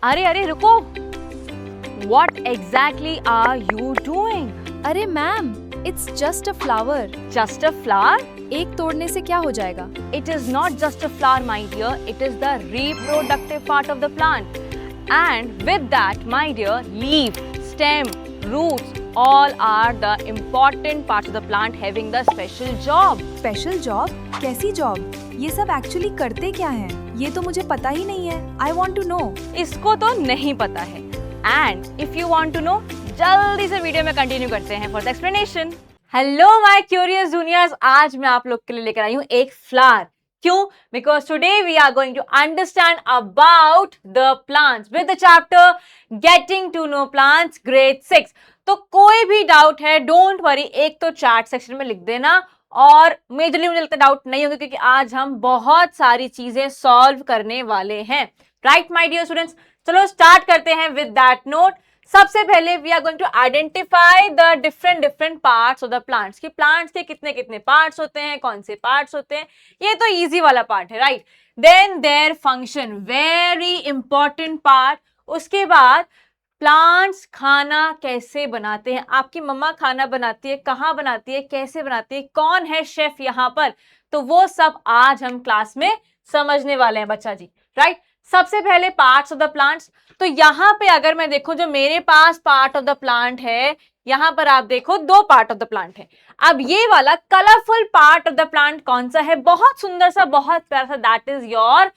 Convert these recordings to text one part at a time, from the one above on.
अरे अरे रुको, What exactly are you doing? अरे ma'am, it's just a flower. Just a flower? एक तोड़ने से क्या हो जाएगा? It is not just a flower, my dear. It is the reproductive part of the plant. And with that, my dear, leaf, stem, roots, all are the important parts of the plant having the special job. Special job? कैसी job? ये सब actually करते क्या हैं? ये तो मुझे पता ही नहीं है। I want to know. इसको तो नहीं पता है। And if you want to know, जल्दी से वीडियो में कंटिन्यू करते हैं for the explanation. Hello my curious juniors, आज मैं आप लोग के लिए लेकर आई हूँ एक फ्लावर। क्यों? Because today we are going to understand about the plants with the chapter getting to know plants grade 6। तो कोई भी डाउट है, डोंट वरी, एक तो चैट सेक्शन में लिख देना और मेजरली मुझे लगता है डाउट नहीं होंगे क्योंकि आज हम बहुत सारी चीजें सॉल्व करने वाले हैं। राइट माय डियर स्टूडेंट्स, चलो स्टार्ट करते हैं विद दैट नोट। सबसे पहले we are going to identify the different parts of the plants, कि प्लांट्स के कितने कितने पार्ट्स होते हैं, कौन से पार्ट्स होते हैं। ये तो इजी वाला पार्ट है, राइट। Then their function, very important part. उसके बाद प्लांट्स खाना कैसे बनाते हैं, आपकी मम्मा खाना बनाती है, कहाँ बनाती है, कैसे बनाती है, कौन है शेफ यहाँ पर, तो वो सब आज हम क्लास में समझने वाले हैं बच्चा जी, राइट। सबसे पहले पार्ट्स ऑफ द प्लांट्स। तो यहाँ पे अगर मैं देखूं, जो मेरे पास पार्ट ऑफ द प्लांट है, यहाँ पर आप देखो दो पार्ट ऑफ द प्लांट है। अब ये वाला colourful part of the plant कौन सा है? बहुत सुंदर सा, बहुत प्यारा सा, that is your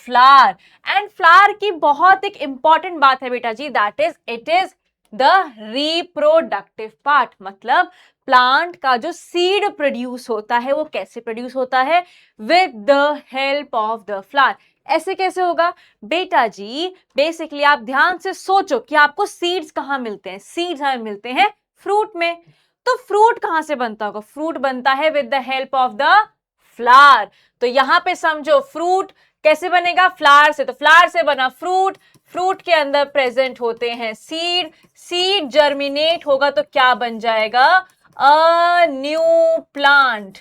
flower. And flower की बहुत एक इंपॉर्टेंट बात है बेटा जी, that is it is the reproductive part. मतलब प्लांट का जो सीड प्रोड्यूस होता है वो कैसे प्रोड्यूस होता है? With the help of the flower. ऐसे कैसे होगा बेटा जी? बेसिकली आप ध्यान से सोचो कि आपको सीड्स कहाँ मिलते हैं। सीड्स हमें मिलते हैं फ्रूट में। तो फ्रूट कहाँ से बनता होगा? फ्रूट बनता है with the help of the flower. तो यहां पे समझो, फ्रूट कैसे बनेगा? फ्लावर से। तो फ्लावर से बना फ्रूट, फ्रूट के अंदर प्रेजेंट होते हैं सीड, सीड जर्मिनेट होगा तो क्या बन जाएगा? A new plant.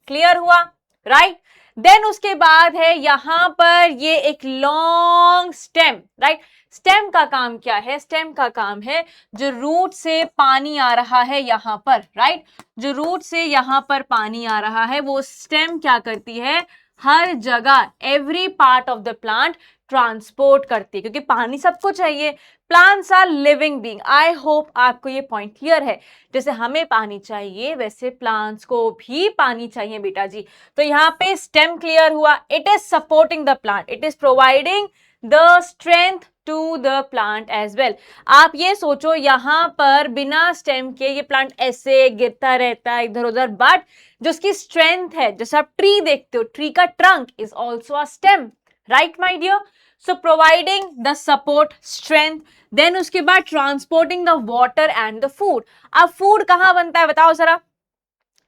क्लियर हुआ? राइट। देन उसके बाद है यहां पर ये एक लॉन्ग स्टेम, राइट। स्टेम का काम क्या है? स्टेम का काम है जो रूट से पानी आ रहा है यहां पर, राइट। जो रूट से यहां पर पानी आ रहा है वो स्टेम क्या करती है? हर जगह, every part of the plant transport करती है, क्योंकि पानी सबको चाहिए। Plants are living being. I hope आपको ये पॉइंट क्लियर है। जैसे हमें पानी चाहिए वैसे प्लांट्स को भी पानी चाहिए बेटा जी। तो यहाँ पे स्टेम क्लियर हुआ। It is supporting the plant, it is providing the strength to the plant as well. आप ये सोचो, यहाँ पर बिना स्टेम के ये प्लांट ऐसे गिरता रहता है इधर उधर, बट जो उसकी स्ट्रेंथ है, जैसे आप ट्री देखते हो, ट्री का trunk is also a stem, right my dear. So providing the support, strength. Then उसके बाद transporting the water and the food. अब फूड कहाँ बनता है बताओ जरा,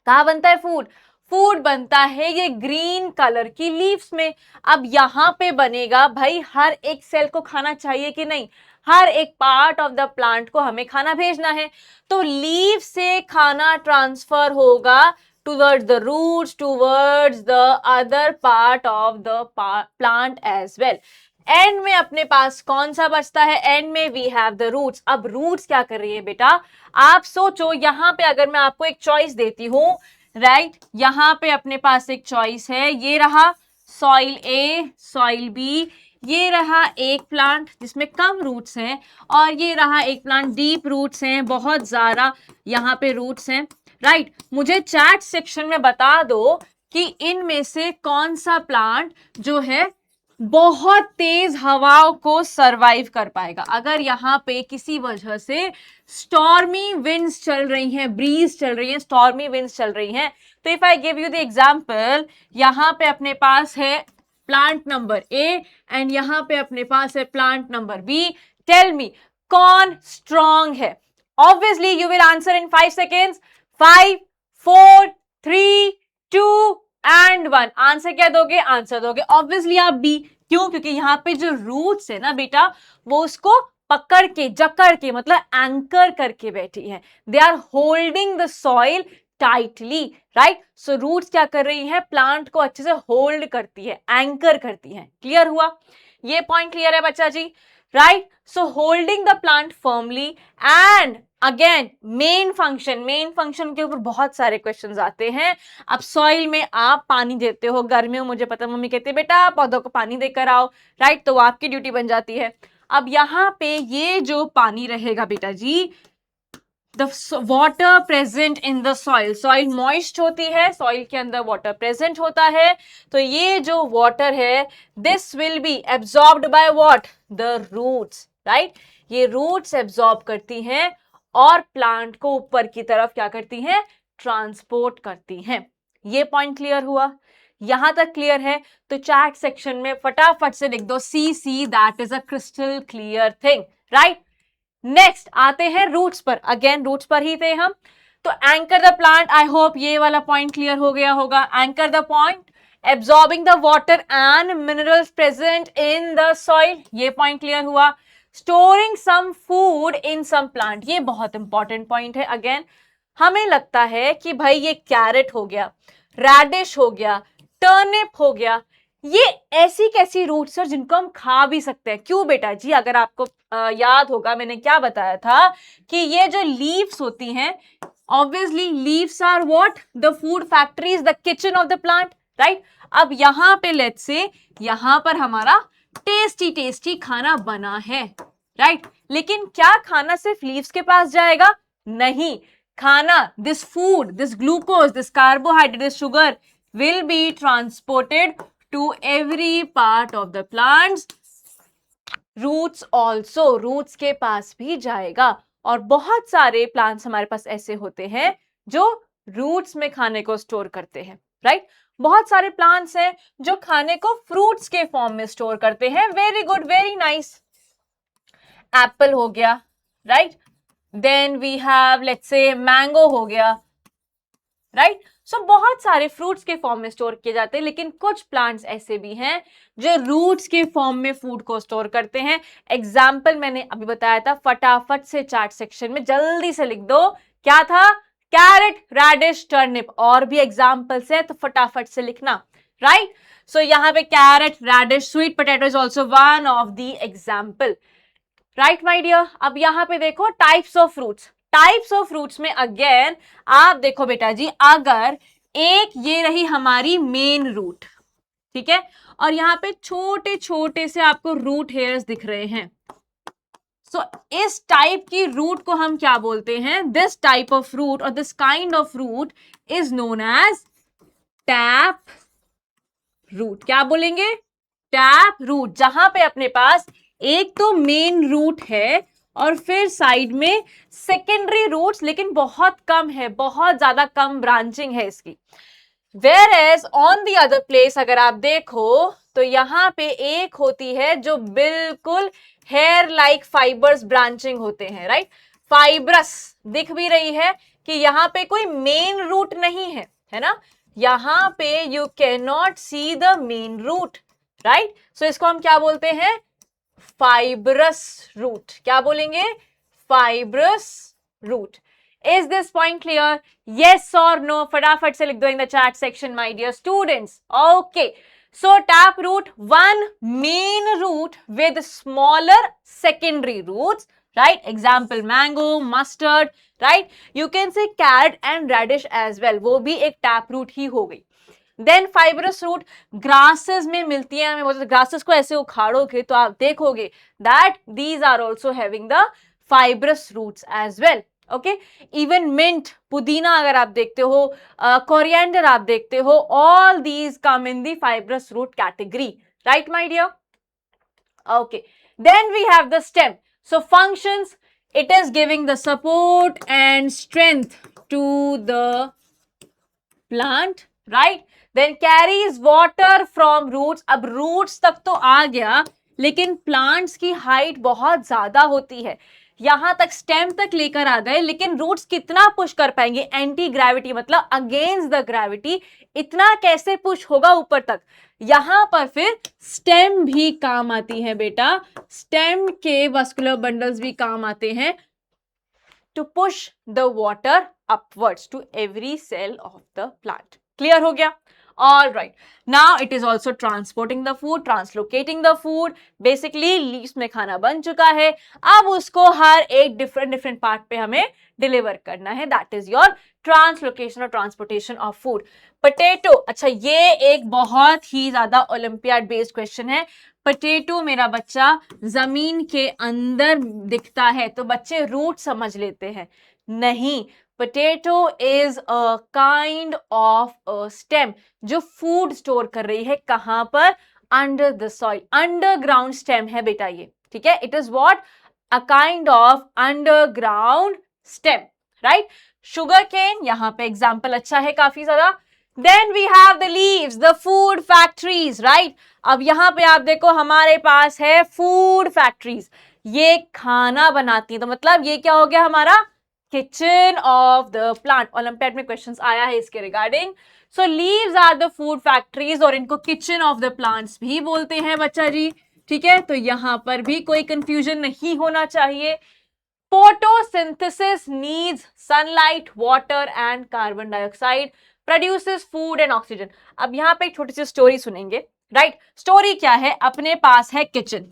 कहाँ बनता है फूड? फूड बनता है ये ग्रीन कलर की लीव्स में। अब यहाँ पे बनेगा भाई, हर एक सेल को खाना चाहिए कि नहीं? हर एक पार्ट ऑफ द प्लांट को हमें खाना भेजना है। तो लीव से खाना ट्रांसफर होगा towards the roots, towards the other part of the plant as well. And में अपने पास कौन सा बचता है? एंड में वी हैव द रूट्स। अब रूट्स क्या कर रही है बेटा? आप सोचो, यहाँ पे अगर मैं आपको एक चॉइस देती हूँ, राइट, यहाँ पे अपने पास एक चॉइस है, ये रहा सॉइल ए, सॉइल बी, ये रहा एक प्लांट जिसमें कम रूट्स हैं, और ये रहा एक प्लांट डीप रूट्स हैं, बहुत ज्यादा यहाँ पे रूट्स हैं, राइट। मुझे चैट सेक्शन में बता दो कि इनमें से कौन सा प्लांट जो है बहुत तेज हवाओं को सरवाइव कर पाएगा। अगर यहाँ पे किसी वजह से स्टॉर्मी विंड्स चल रही हैं, ब्रीज चल रही है, स्टॉर्मी विंड्स चल रही हैं, तो if I give you the example, यहाँ पे अपने पास है प्लांट नंबर ए एंड यहाँ पे अपने पास है plant number B. Tell me कौन स्ट्रॉन्ग है? Obviously you will answer in 5 seconds. 5, 4, 3, 2 and 1। Answer क्या दोगे? आंसर दोगे ऑब्वियसली आप बी। क्यों? क्योंकि यहाँ पे जो रूट्स है ना बेटा, वो उसको पकड़ के, जकड़ के, मतलब एंकर करके बैठी है। They are holding the soil tightly, right. So roots क्या कर रही है? प्लांट को अच्छे से होल्ड करती है, एंकर करती है। क्लियर हुआ? ये पॉइंट क्लियर है बच्चा जी? Right? So holding the plant firmly and again main function के ऊपर बहुत सारे क्वेश्चंस आते हैं। अब सॉइल में आप पानी देते हो, गर्मियों में मुझे पता मम्मी कहती है बेटा पौधों को पानी देकर आओ, राइट? तो वो आपकी ड्यूटी बन जाती है। अब यहाँ पे ये जो पानी रहेगा बेटा जी, the water present in the soil moist होती है, सॉइल के अंदर वाटर प्रेजेंट होता है, तो ये जो वाटर है this will be absorbed by what? The roots, right? ये रूट्स एब्जॉर्ब करती हैं और प्लांट को ऊपर की तरफ क्या करती हैं? ट्रांसपोर्ट करती हैं। ये पॉइंट क्लियर हुआ? यहां तक क्लियर है? तो चैट सेक्शन में फटाफट से लिख दो see, that is a crystal clear thing, right? Next आते हैं रूट्स पर। अगेन रूट्स पर ही थे हम, तो anchor the plant, I hope ये वाला पॉइंट क्लियर हो गया होगा। Anchor the point, absorbing the water and minerals present in the soil, ये पॉइंट क्लियर हुआ। Storing some food in some plant, ये बहुत इंपॉर्टेंट पॉइंट है। अगेन हमें लगता है कि भाई ये कैरेट हो गया, रेडिश हो गया, टर्निप हो गया, ये ऐसी कैसी रूट्स है जिनको हम खा भी सकते हैं। क्यों बेटा जी? अगर आपको याद होगा मैंने क्या बताया था कि ये जो लीव्स होती हैं, obviously leaves are what? The food factories, the kitchen of the plant, right? अब यहां पे लेट्स से यहां पर हमारा टेस्टी खाना बना है, राइट? लेकिन क्या खाना सिर्फ लीव्स के पास जाएगा? नहीं, खाना, this food, this glucose, this carbohydrate, this sugar will be transported to every part of the plants. Roots also, roots के पास भी जाएगा। और बहुत सारे प्लांट्स हमारे पास ऐसे होते हैं जो रूट्स में खाने को स्टोर करते हैं, राइट? बहुत सारे प्लांट्स हैं जो खाने को फ्रूट्स के फॉर्म में स्टोर करते हैं। Very good, very nice. Apple हो गया, right? Then we have let's say mango हो गया, राइट? सो बहुत सारे फ्रूट्स के फॉर्म में स्टोर किए जाते हैं, लेकिन कुछ प्लांट्स ऐसे भी हैं जो रूट्स के फॉर्म में फूड को स्टोर करते हैं। एग्जाम्पल मैंने अभी बताया था, फटाफट से चार्ट सेक्शन में जल्दी से लिख दो, क्या था? Carrot, radish, turnip. और भी एग्जाम्पल्स है तो फटाफट से लिखना, राइट? सो यहाँ पे carrot, radish, sweet potato is also one of the example, right my dear? अब यहाँ पे देखो types of fruits. Types of fruits में अगेन आप देखो बेटा जी, अगर एक ये रही हमारी मेन रूट, ठीक है, और यहाँ पे छोटे छोटे से आपको रूट हेयर्स दिख रहे हैं, सो इस टाइप की रूट को हम क्या बोलते हैं? दिस टाइप ऑफ रूट और this kind of root is known as tap root. क्या बोलेंगे? Tap root. जहां पे अपने पास एक तो मेन रूट है और फिर साइड में सेकेंडरी रूट्स, लेकिन बहुत कम है, बहुत ज्यादा कम ब्रांचिंग है इसकी। Whereas on the other place अगर आप देखो तो यहाँ पे एक होती है जो बिल्कुल हेयर लाइक फाइबर्स ब्रांचिंग होते हैं, राइट? फाइब्रस दिख भी रही है कि यहाँ पे कोई मेन रूट नहीं है, है ना? यहाँ पे you can not see the main root, right? So इसको हम क्या बोलते हैं? Fibrous root. क्या बोलेंगे? Fibrous root. Is this point clear? Yes or no? फटाफट से लिख दो in the chat section, my dear students. Okay. So tap root, one main root with smaller secondary roots, right? Example mango, mustard, right? You can say carrot and radish as well. वो भी एक tap root ही हो गई। Then fibrous root grasses में मिलती है हमें। Grasses को ऐसे उखाड़ोगे तो आप देखोगे that these are also having the fibrous roots as well. Okay, even mint, पुदीना अगर आप देखते हो, कोरिएंडर आप देखते हो, all these come in the fibrous root category, right my dear? Okay, then we have the stem. So functions, it is giving the support and strength to the plant, right? Then carries water from roots. अब roots तक तो आ गया, लेकिन plants की height बहुत ज्यादा होती है, यहां तक स्टेम तक लेकर आ गए, लेकिन रूट्स कितना पुश कर पाएंगे? एंटी ग्रेविटी, मतलब अगेंस्ट द ग्रेविटी, इतना कैसे पुश होगा ऊपर तक? यहां पर फिर स्टेम भी काम आती है बेटा, स्टेम के वस्कुलर बंडल्स भी काम आते हैं to push the water upwards to every cell of the plant. Clear हो गया? All right. Now it is also transporting the food, translocating the food. Basically leaves में खाना बन चुका है, अब उसको हर एक different पार्ट पे हमें डिलीवर करना है. That is your ट्रांसलोकेशन और ट्रांसपोर्टेशन ऑफ फूड. पोटैटो, अच्छा ये एक बहुत ही ज्यादा ओलंपियाड बेस्ड क्वेश्चन है. पोटैटो मेरा बच्चा जमीन के अंदर दिखता है तो बच्चे रूट समझ लेते हैं. नहीं, potato is a kind of a stem जो फूड स्टोर कर रही है. कहां पर? Under the soil. Underground stem है बेटा ये. ठीक है, it is what? A kind of underground stem, right. Sugar cane, यहां पे एग्जाम्पल अच्छा है काफी ज्यादा. Then we have the leaves, the food factories, right. अब यहां पे आप देखो हमारे पास है फूड फैक्ट्रीज, ये खाना बनाती है. तो मतलब ये क्या हो गया हमारा? Kitchen of the plant. Olympiad में क्वेश्चंस आया है इसके regarding. So leaves are the food factories और इनको किचन ऑफ द प्लांट्स भी बोलते हैं बच्चा जी. ठीक है, तो यहां पर भी कोई कंफ्यूजन नहीं होना चाहिए. Photosynthesis needs sunlight, water and carbon dioxide, produces food and oxygen. अब यहाँ पे एक छोटी सी स्टोरी सुनेंगे, राइट. स्टोरी क्या है? अपने पास है किचन,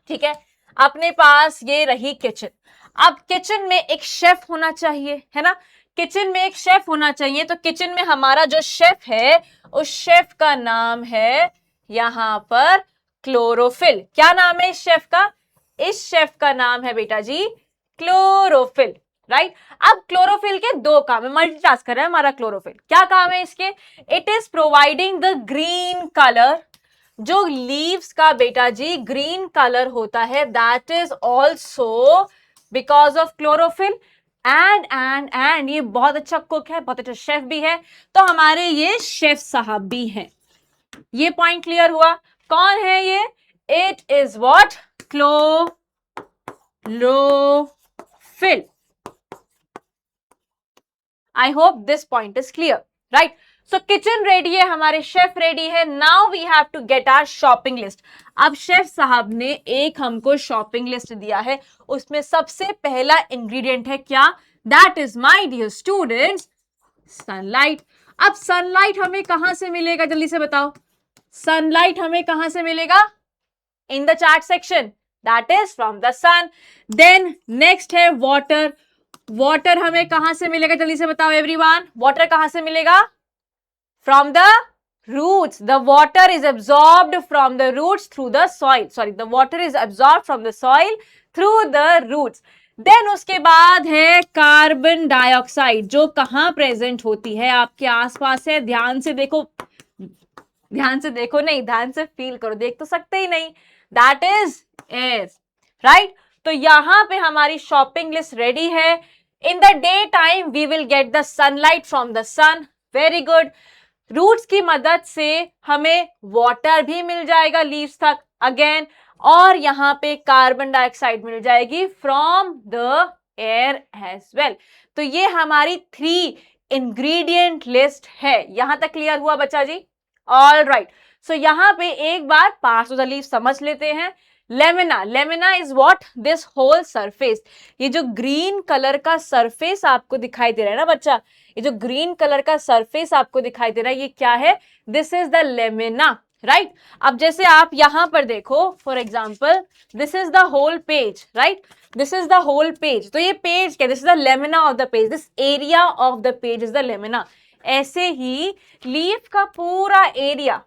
ठीक है, अपने पास ये रही किचन. अब किचन में एक शेफ होना चाहिए, है ना. किचन में एक शेफ होना चाहिए, तो किचन में हमारा जो शेफ है उस शेफ का नाम है यहां पर क्लोरोफिल. क्या नाम है इस शेफ का? इस शेफ का नाम है बेटा जी क्लोरोफिल, राइट. अब क्लोरोफिल के दो काम है, मल्टीटास्क कर रहा है हमारा क्लोरोफिल. क्या काम है इसके? It is providing the green colour. जो लीव्स का बेटा जी ग्रीन कलर होता है, that is also because of chlorophyll. And ये बहुत अच्छा कुक है, बहुत अच्छा शेफ भी है, तो हमारे ये शेफ साहब भी हैं. ये पॉइंट क्लियर हुआ? कौन है ये? It is what? Chlorophyll. I hope this point is clear, right. So kitchen ready है, हमारे शेफ रेडी है. Now we have to get our shopping list. अब शेफ साहब ने एक हमको शॉपिंग लिस्ट दिया है, उसमें सबसे पहला इंग्रेडिएंट है क्या? That is my dear students sunlight. अब सनलाइट हमें कहां से मिलेगा, जल्दी से बताओ. सनलाइट हमें कहां से मिलेगा? In the chart section, that is from the sun. Then next है वाटर. वाटर हमें कहां से मिलेगा, जल्दी से बताओ एवरीवन. वाटर कहां से मिलेगा? From the roots. The water is absorbed from the roots through the soil. Sorry, the water is absorbed from the soil through the roots. Then उसके बाद है कार्बन डाइऑक्साइड, जो कहां प्रेजेंट होती है? आपके आसपास है. ध्यान से देखो, ध्यान से देखो नहीं, ध्यान से फील करो, देख तो सकते ही नहीं. That is air, right. तो यहां पे हमारी शॉपिंग लिस्ट रेडी है. In the day time we will get the sunlight from the sun. Very good. Roots की मदद से हमें वाटर भी मिल जाएगा लीव्स तक अगेन, और यहां पे कार्बन डाइऑक्साइड मिल जाएगी from the air as well. तो ये हमारी 3 इंग्रेडिएंट लिस्ट है. यहां तक क्लियर हुआ बच्चा जी? All right. सो यहां पे एक बार पार्ट्स ऑफ द लीफ समझ लेते हैं. Lamina. Lamina is what? This whole surface. ये जो ग्रीन कलर का सरफेस आपको दिखाई दे रहा है ना बच्चा, ये जो ग्रीन कलर का सरफेस आपको दिखाई दे रहा है, ये क्या है? This is the lamina, right. अब जैसे आप यहां पर देखो, for example this is the whole page, right. This is the whole page. तो ये पेज क्या? This is the lamina of the page. This area of the page is the lamina. ऐसे ही लीफ का पूरा एरिया,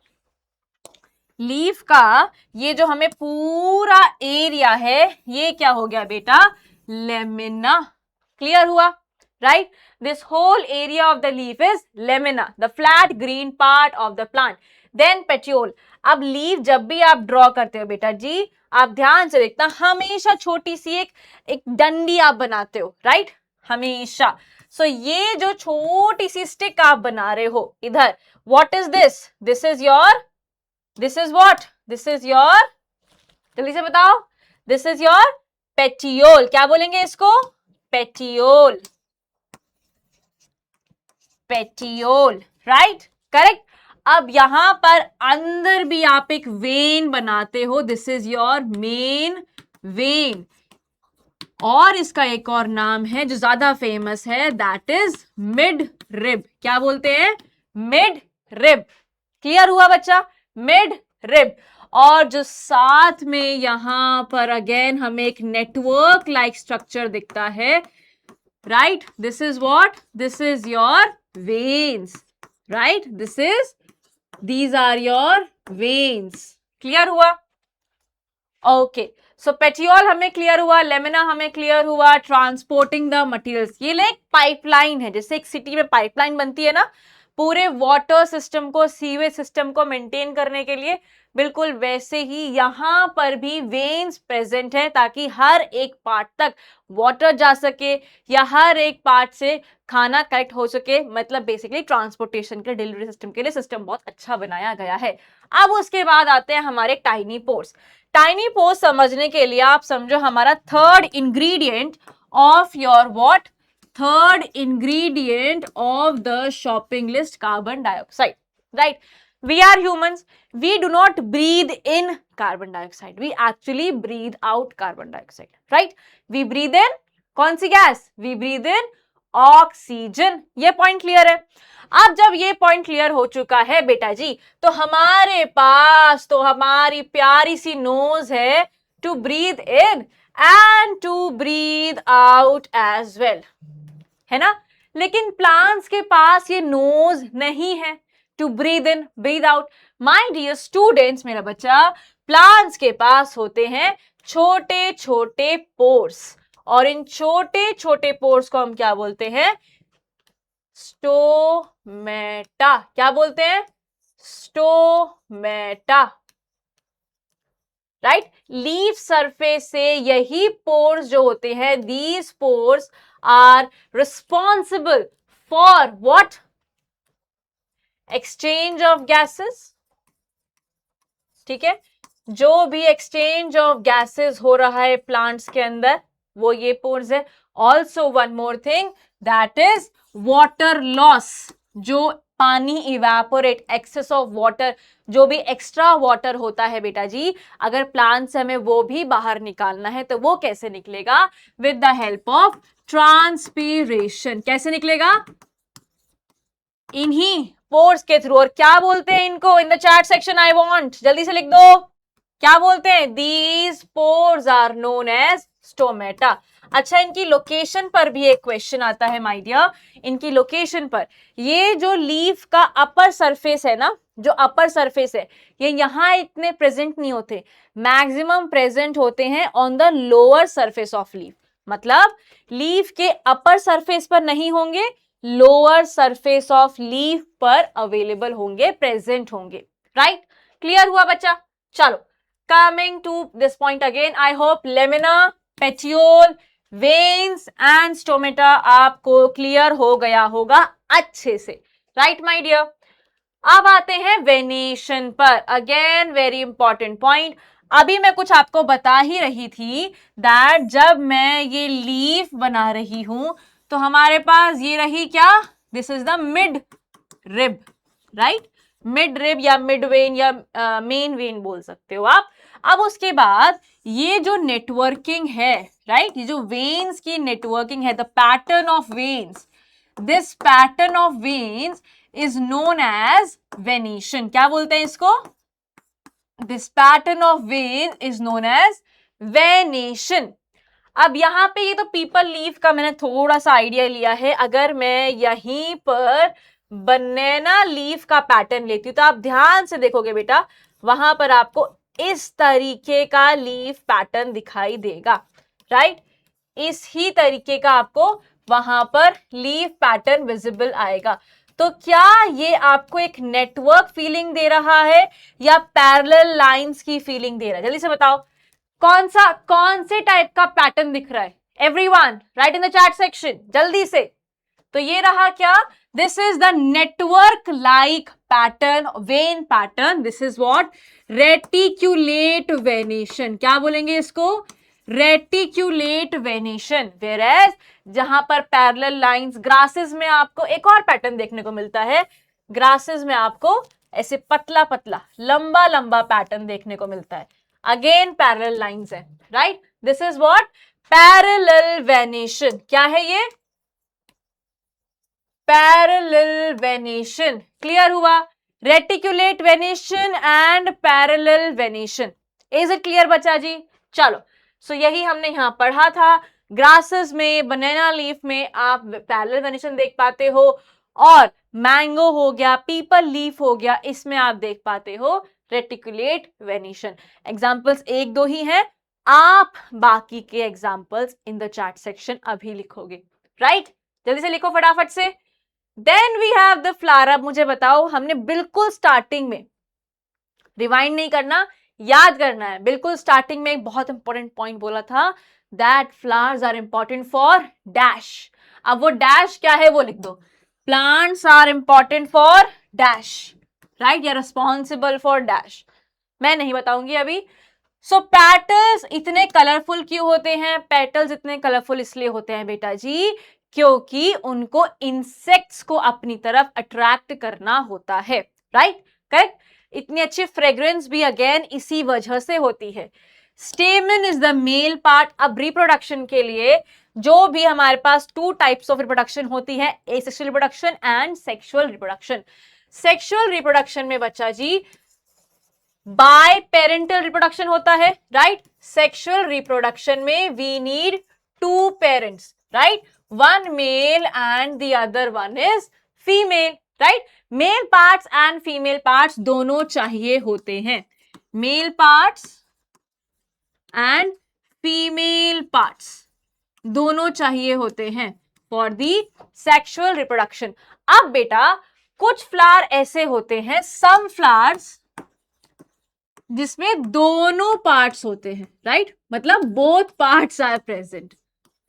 लीफ का ये जो हमें पूरा एरिया है, ये क्या हो गया बेटा? लेमिना. क्लियर हुआ, right. This whole area of the leaf is lamina, the flat green part of the plant. Then petiole. अब लीफ जब भी आप ड्रॉ करते हो बेटा जी, आप ध्यान से देखना, हमेशा छोटी सी एक डंडी आप बनाते हो, राइट, हमेशा. सो ये जो छोटी सी स्टिक आप बना रहे हो इधर, what is this? This is your, this is what? This is your, जल्दी से बताओ, दिस इज योर पेटियोल. क्या बोलेंगे इसको? पेटियोल. Petiole, right, correct. अब यहां पर अंदर भी आप एक वेन बनाते हो, this is your main vein. और इसका एक और नाम है जो ज्यादा फेमस है, दैट इज मिड रिब. क्या बोलते हैं? Mid rib. क्लियर हुआ बच्चा? Mid rib. और जो साथ में यहां पर अगेन हमें एक नेटवर्क लाइक स्ट्रक्चर दिखता है, right? This is what? This is your veins, right? These are your veins. Clear हुआ? ओके, सो पेटियोल हमें क्लियर हुआ, लेमिना हमें क्लियर हुआ, ट्रांसपोर्टिंग द मटेरियल्स। ये एक पाइपलाइन है, जैसे एक सिटी में पाइपलाइन बनती है ना पूरे वाटर सिस्टम को, सीवेज सिस्टम को मेंटेन करने के लिए, बिल्कुल वैसे ही यहां पर भी वेन्स प्रेजेंट है ताकि हर एक पार्ट तक वाटर जा सके या हर एक पार्ट से खाना कलेक्ट हो सके। मतलब बेसिकली ट्रांसपोर्टेशन के, डिलीवरी सिस्टम के लिए सिस्टम बहुत अच्छा बनाया गया है। अब उसके बाद आते हैं हमारे टाइनी पोर्स। टाइनी पोर्स समझने के लिए आप समझो हमारा third ingredient of your what? Third ingredient of the shopping list, carbon dioxide, right? We are humans, we do not breathe in carbon dioxide, we actually breathe out carbon dioxide, right? We breathe in कौन सी गैस? We breathe in oxygen. ये point clear है? अब जब ये point clear हो चुका है बेटा जी, तो हमारे पास तो हमारी प्यारी सी नोज है to breathe in and to breathe out as well, है ना? लेकिन प्लांट्स के पास ये नोज नहीं है to breathe in breathe out. My dear students, मेरा बच्चा, प्लांट्स के पास होते हैं छोटे छोटे पोर्स, और इन छोटे छोटे पोर्स को हम क्या बोलते हैं? स्टोमेटा। क्या बोलते हैं? Stomata, right? लीफ सरफेस से यही पोर्स जो होते हैं, these pores are responsible for what? Exchange of gases. ठीक है, जो भी एक्सचेंज ऑफ गैसेस हो रहा है प्लांट्स के अंदर, वो ये पोर्स है। Also one more thing, that is water loss. जो पानी इवेपोरेट, एक्सेस ऑफ वाटर, जो भी एक्स्ट्रा वाटर होता है बेटा जी, अगर प्लांट से हमें वो भी बाहर निकालना है तो वो कैसे निकलेगा? With the help of transpiration. कैसे निकलेगा? इन्हीं पोर्स के थ्रू। और क्या बोलते हैं इनको? In the chat section I want, जल्दी से लिख दो, क्या बोलते हैं? These pores are known as stomata. अच्छा, इनकी लोकेशन पर भी एक क्वेश्चन आता है माय डियर। इनकी लोकेशन पर, ये जो लीफ का अपर सरफेस है ना, जो अपर सरफेस है, ये यहां इतने प्रेजेंट नहीं होते, मैक्सिमम प्रेजेंट होते हैं on the lower surface of leaf. मतलब लीफ के अपर सरफेस पर नहीं होंगे, लोअर सरफेस ऑफ लीफ पर अवेलेबल होंगे, प्रेजेंट होंगे, राइट? क्लियर हुआ बच्चा? चलो, coming to this point again, I hope lamina, petiole, veins and stomata आपको क्लियर हो गया होगा अच्छे से, राइट माय डियर? अब आते हैं वेनेशन पर। Again very important point. अभी मैं कुछ आपको बता ही रही थी दैट जब मैं ये लीफ बना रही हूं तो हमारे पास ये रही क्या? This is the mid rib, right? Mid rib या मिड वेन या मेन वेन बोल सकते हो आप। अब उसके बाद ये जो नेटवर्किंग है, राइट, ये जो वेन्स की नेटवर्किंग है, the pattern of veins, this pattern of veins is known as venation. क्या बोलते हैं इसको? This pattern of vein is known as venation. अब यहां पे ये तो पीपल लीफ का मैंने थोड़ा सा आइडिया लिया है। अगर मैं यहीं पर बनाना लीफ का पैटर्न लेती हूं तो आप ध्यान से देखोगे बेटा, वहां पर आपको इस तरीके का लीफ पैटर्न दिखाई देगा, राइट? इस ही तरीके का आपको वहां पर लीफ पैटर्न विजिबल आएगा। तो क्या ये आपको एक नेटवर्क फीलिंग दे रहा है या पैरेलल लाइंस की फीलिंग दे रहा है? जल्दी से बताओ, कौन से टाइप का पैटर्न दिख रहा है? Everyone write in the chat section, जल्दी से। तो ये रहा क्या? This is the network like pattern, vein pattern. This is what? Reticulate venation. क्या बोलेंगे इसको? रेटिक्यूलेट वेनेशन। वेयरएज जहां पर पैरेलल लाइंस, ग्रासेस में आपको एक और पैटर्न देखने को मिलता है। ग्रासेस में आपको ऐसे पतला पतला लंबा लंबा पैटर्न देखने को मिलता है। अगेन पैरेलल लाइंस है, right? This is what? Parallel venation. क्या है ये? Parallel venation. क्लियर हुआ? Reticulate venation and parallel venation. Is it clear बच्चा जी? चलो, सो यही हमने यहाँ पढ़ा था। ग्रासेस में, बनाना लीफ में आप पैरेलल वेनेशन देख पाते हो, और मैंगो हो गया, पीपल लीफ हो गया, इसमें आप देख पाते हो रेटिकुलेट वेनेशन। एग्जाम्पल्स एक दो ही हैं, आप बाकी के examples in the chat section अभी लिखोगे, राइट? जल्दी से लिखो फटाफट से। Then we have the flower. अब मुझे बताओ, हमने बिल्कुल स्टार्टिंग में, रिवाइंड नहीं करना, याद करना है, बिल्कुल स्टार्टिंग में एक बहुत इंपॉर्टेंट पॉइंट बोला था, that flowers are important for dash. अब वो डैश क्या है वो लिख दो, plants are important for dash, right? या रिस्पॉन्सिबल फॉर डैश, मैं नहीं बताऊंगी अभी। सो पेटल्स इतने कलरफुल क्यों होते हैं? पेटल्स इतने कलरफुल इसलिए होते हैं बेटा जी, क्योंकि उनको इंसेक्ट्स को अपनी तरफ अट्रैक्ट करना होता है, राइट? करेक्ट? इतनी अच्छी फ्रेग्रेंस भी अगेन इसी वजह से होती है। Stamen is the male part. अब रिप्रोडक्शन के लिए जो भी हमारे पास टू टाइप्स ऑफ रिप्रोडक्शन होती है, asexual reproduction and sexual reproduction. Sexual reproduction में बच्चा जी बाय पेरेंटल रिप्रोडक्शन होता है, राइट? सेक्सुअल रिप्रोडक्शन में we need two parents, right? One male and the other one is female, right? Male parts and female parts दोनों चाहिए होते हैं, male parts and female parts दोनों चाहिए होते हैं फॉर दी सेक्सुअल रिप्रोडक्शन। अब बेटा कुछ फ्लावर ऐसे होते हैं, सम फ्लावर्स, जिसमें दोनों पार्ट्स होते हैं, राइट? मतलब both parts are present,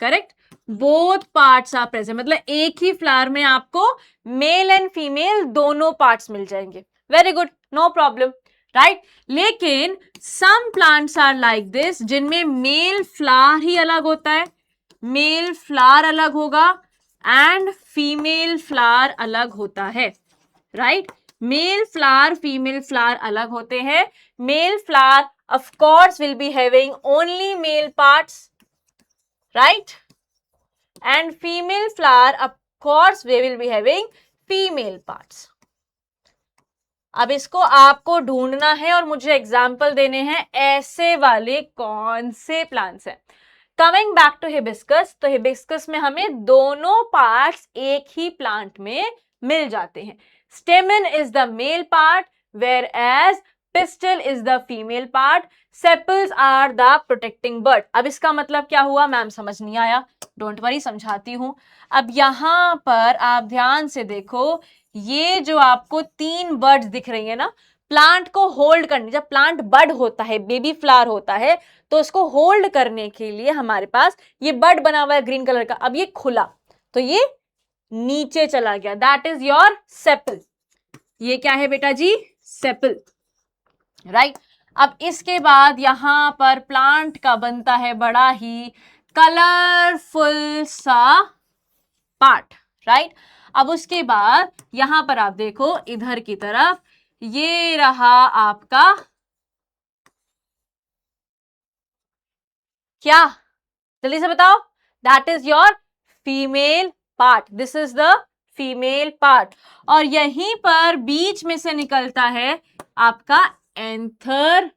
correct? Both parts are present, मतलब एक ही फ्लावर में आपको मेल एंड फीमेल दोनों पार्ट्स मिल जाएंगे। Very good, no problem, right? लेकिन some plants are like this, जिनमें मेल फ्लावर ही अलग होता है, मेल फ्लावर अलग होगा एंड फीमेल फ्लावर अलग होता है, right? Male flower female flower अलग होते हैं। Male flower of course will be having only male parts, right? And female flower of course we will be having female parts. अब इसको आपको ढूंढना है और मुझे एग्जाम्पल देने हैं, ऐसे वाले कौन से प्लांट्स हैं। कमिंग बैक टू हिबिस्कस, तो हिबिस्कस में हमें दोनों पार्ट्स एक ही प्लांट में मिल जाते हैं। Stamen is the male part whereas pistil is the female part, sepals are the protecting part. अब इसका मतलब क्या हुआ मैम? समझ नहीं आया, डोंट वरी, समझाती हूं। अब यहां पर आप ध्यान से देखो, ये जो आपको तीन बर्ड्स दिख रही है ना, प्लांट को होल्ड करने, जब प्लांट बड होता है, बेबी फ्लावर होता है, तो इसको होल्ड करने के लिए हमारे पास ये बड बना हुआ है ग्रीन कलर का। अब ये खुला तो ये नीचे चला गया, दैट इज योर सेपल। ये क्या है बेटा जी? Sepal, right? अब इसके बाद यहां पर प्लांट का बनता है बड़ा ही कलरफुल सा पार्ट, राइट? अब उसके बाद यहां पर आप देखो इधर की तरफ, ये रहा आपका क्या? जल्दी से बताओ, that is your female part, this is the female part. और यहीं पर बीच में से निकलता है आपका एंथर,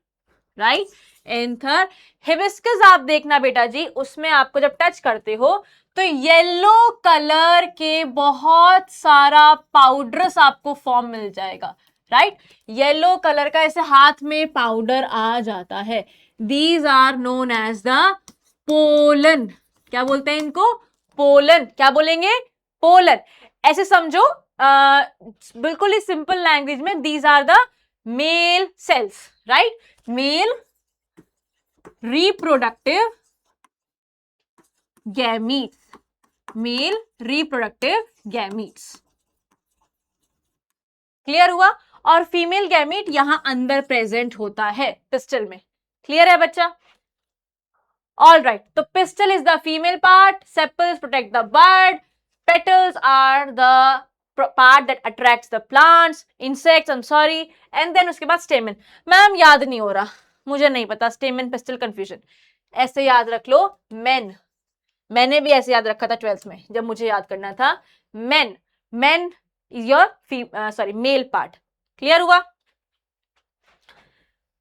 राइट? एंथर। हिबिस्कस आप देखना बेटा जी, उसमें आपको जब टच करते हो तो येलो कलर के बहुत सारा पाउडर्स आपको फॉर्म मिल जाएगा, राइट? येलो कलर का ऐसे हाथ में पाउडर आ जाता है, these are known as the pollen. क्या बोलते हैं इनको? पोलन। क्या बोलेंगे? पोलन। ऐसे समझो, बिल्कुल ही सिंपल लैंग्वेज में, these are the male cells, right? Male reproductive gametes, male reproductive gametes. Clear हुआ? और फीमेल गैमीट यहां अंदर प्रेजेंट होता है पिस्टल में। क्लियर है बच्चा? ऑल राइट, तो pistol is the female part, sepals protect the bird, petals are the part that attracts the plants, insects, I'm sorry, and then उसके बाद stamen। मैम याद नहीं हो रहा, मुझे नहीं पता, stamen pistil confusion। ऐसे याद रख लो, men, मैंने भी ऐसे याद रखा था 12th में जब मुझे याद करना था। men is your male part, clear हुआ?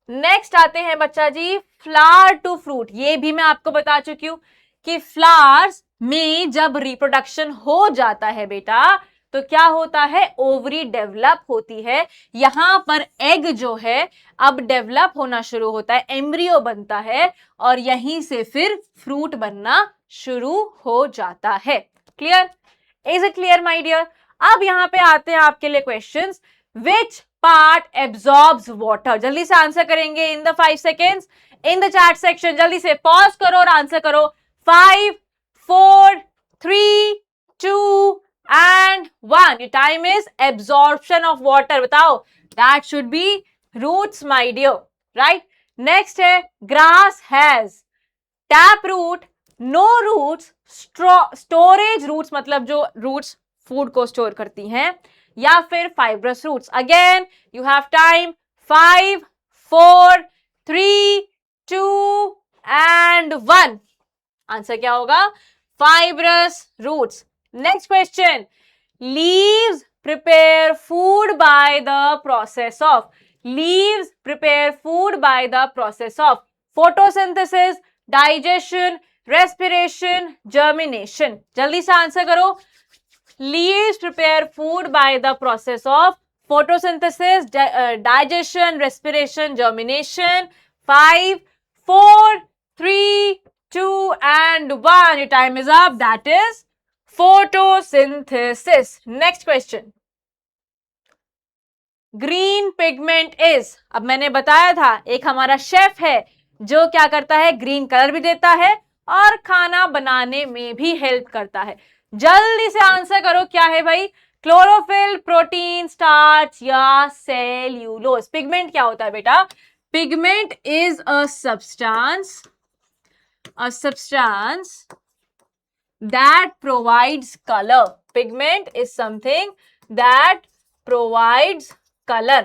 नेक्स्ट आते हैं बच्चा जी फ्लावर टू फ्रूट। ये भी मैं आपको बता चुकी हूं कि फ्लावर्स में जब रिप्रोडक्शन हो जाता है बेटा तो क्या होता है, ओवरी डेवलप होती है। यहां पर एग जो है अब डेवलप होना शुरू होता है, एम्ब्रियो बनता है और यहीं से फिर फ्रूट बनना शुरू हो जाता है। Clear? Is it clear my dear? अब यहां पे आते हैं आपके लिए questions. Which part absorbs water? जल्दी से आंसर करेंगे in the 5 seconds in the chat section. जल्दी से पॉज करो और आंसर करो। 5 4 3 2 and 1. Your time is absorption of water. बताओ, that should be roots, my dear. Right? Next है grass has tap root, no roots, storage roots मतलब जो roots food को store करती हैं, या फिर fibrous roots. Again, you have time. 5 4 3 2 and 1. Answer क्या होगा? Fibrous roots. Next question. Leaves prepare food by the process of. Leaves prepare food by the process of photosynthesis, digestion, respiration, germination. जल्दी से answer करो। Leaves prepare food by the process of photosynthesis, digestion, respiration, germination. 5 4 3 2 and 1. Your time is up. That is photosynthesis. Next question. Green pigment is. अब मैंने बताया था एक हमारा chef है जो क्या करता है, ग्रीन कलर भी देता है और खाना बनाने में भी हेल्प करता है। जल्दी से आंसर करो, क्या है भाई? क्लोरोफिल, प्रोटीन, स्टार्च या सेल्यूलोज? पिगमेंट क्या होता है बेटा? Pigment is a substance that provides color. Pigment is something that provides color.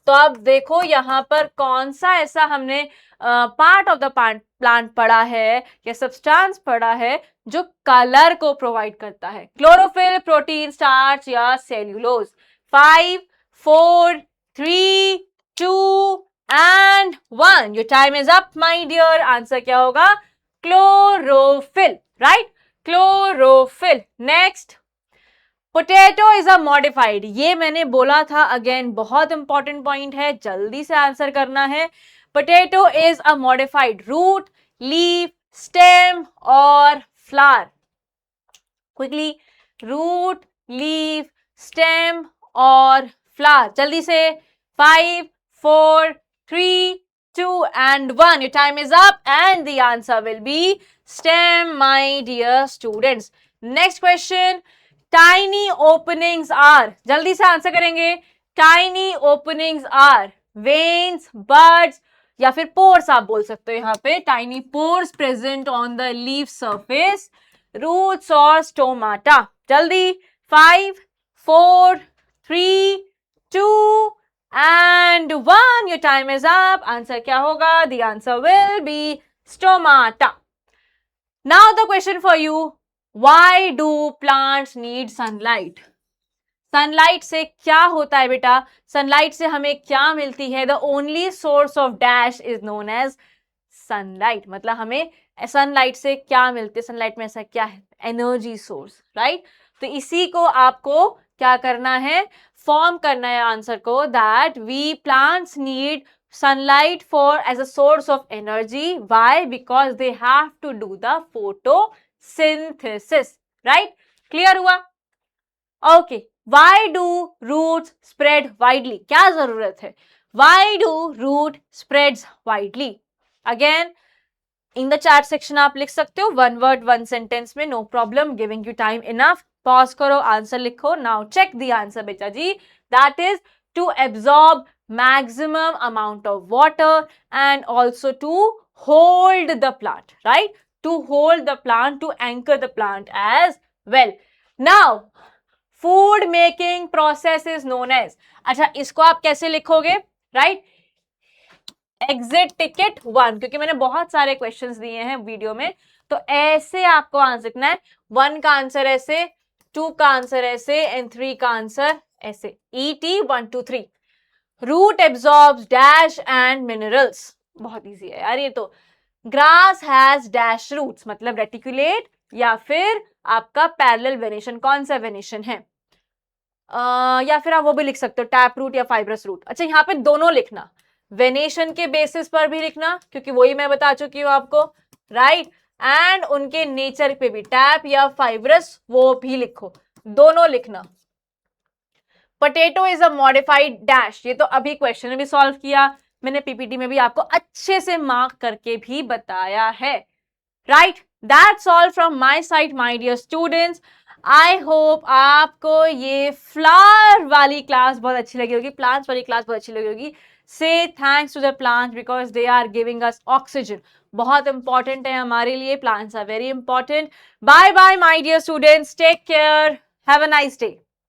तो अब देखो यहां पर कौन सा ऐसा हमने पार्ट ऑफ द प्लांट पढ़ा है या सब्सटेंस पढ़ा है जो कलर को प्रोवाइड करता है? क्लोरोफिल, प्रोटीन, स्टार्च या cellulose? 5 4 3 2 and 1. Your time is up, my dear. Answer क्या होगा? Chlorophyll. Right? Chlorophyll. Next, potato is a modified. ये मैंने बोला था, अगेन बहुत इंपॉर्टेंट पॉइंट है, जल्दी से आंसर करना है. Potato is a modified root, leaf, stem और flower. Quickly, root, leaf, stem और फ्लावर. जल्दी से. 5 4 3 2 and 1. Your time is up and the answer will be stem, my dear students. Next question. Tiny openings are. जल्दी से answer करेंगे. Tiny openings are veins, buds या फिर pores आप बोल सकते हो यहाँ पे. Tiny pores present on the leaf surface, roots और stomata. जल्दी. 5 4 3 2 and 1. Your time is up. Answer क्या होगा? The answer will be stomata. Now the question for you. Why do plants need sunlight? Sunlight से क्या होता है बेटा? Sunlight से हमें क्या मिलती है? The only source of dash is known as sunlight. मतलब हमें सनलाइट से क्या मिलती है? सनलाइट में ऐसा क्या है? Energy source. राइट? तो इसी को आपको क्या करना है? फॉर्म करना है आंसर को. That we plants need sunlight for as a source of energy. Why? Because they have to do the photosynthesis. Right? Clear हुआ? Okay. Why do roots spread widely? क्या जरूरत है? Why do root spreads widely? Again, in the chat section आप लिख सकते हो, one word one sentence में, no problem, giving you time enough. Pause करो, आंसर लिखो. Now check the answer बेटा जी. That is to absorb maximum amount of water and also to hold the plant, right? To hold the plant, to anchor the plant as well. Now, food making process is known as. अच्छा, इसको आप कैसे लिखोगे? Right? Exit ticket 1, क्योंकि मैंने बहुत सारे questions दिए हैं वीडियो में, तो ऐसे आपको आंसर लिखना है. 1 का आंसर ऐसे, 2 का आंसर ऐसे एंड 3 का आंसर ऐसे. ET 1 2 3. Root absorbs dash and minerals. बहुत इजी है यार ये तो। ग्रास हैज डैश रूट्स, मतलब रेटिकुलेट या फिर आपका पैरेलल वेनेशन। कौन सा वेनेशन है? या फिर आप वो भी लिख सकते हो, टैप रूट या फाइब्रस रूट। अच्छा, यहाँ पे दोनों लिखना, वेनेशन के बेसिस पर भी लिखना क्योंकि वही मैं बता चुकी हूँ आपको, राइट, एंड उनके नेचर पे भी, टैप या फाइब्रस वो भी लिखो, दोनों लिखना। Potato is a modified dash, ये तो अभी क्वेश्चन में भी सॉल्व किया मैंने, पीपीटी में भी आपको अच्छे से मार्क करके भी बताया है, right. That's all from my side my dear students. I hope आपको ये फ्लावर वाली क्लास बहुत अच्छी लगी होगी, प्लांट्स वाली क्लास बहुत अच्छी लगी होगी। So thanks to the plants because they are giving us oxygen. बहुत इंपॉर्टेंट है हमारे लिए, plants are very important. Bye bye my dear students, take care, have a nice day.